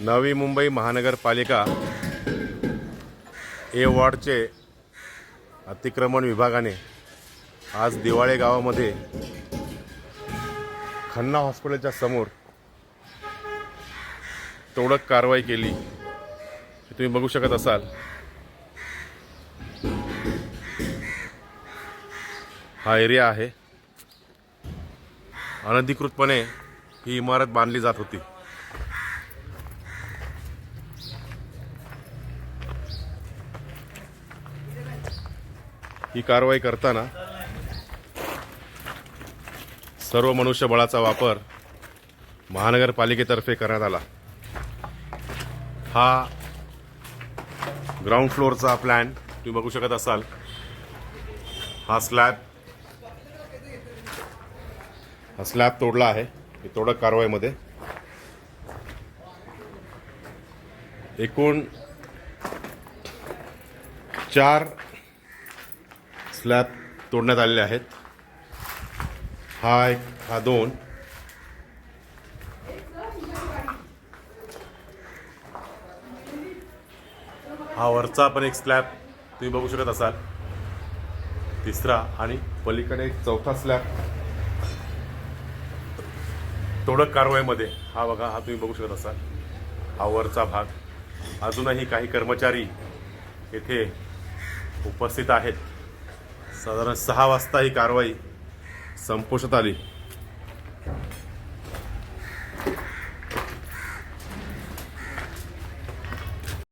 नवी मुंबई महानगरपालिका ए वॉर्डचे अतिक्रमण विभागाने आज दिवाळे गावामध्ये खन्ना हॉस्पिटलच्या समोर तोडक कारवाई केली. तुम्ही बघू शकत असाल. हा एरिया आहे. अनधिकृतपणे ही इमारत बांधली जात होती. ही कारवाई करताना सर्व मनुष्यबळाचा वापर महानगरपालिकेतर्फे करण्यात आला. हा ग्राउंड फ्लोअरचा प्लॅन तुम्ही बघू शकत असाल. हा स्लॅब तोडला आहे तोडक कारवाईमध्ये. एकूण 4 स्लॅब तोडण्यात आलेले आहेत. हा 2, हा वरचा पण एक स्लॅब तुम्ही बघू शकत असाल. 3रा आणि पलीकडे एक 4था स्लॅब तोडक कारवाईमध्ये. हा बघा, हा तुम्ही बघू शकत असाल. हा वरचा भाग. अजूनही काही कर्मचारी येथे उपस्थित आहेत. साधारण 6 वाजता ही कारवाई संपुष्टात आली.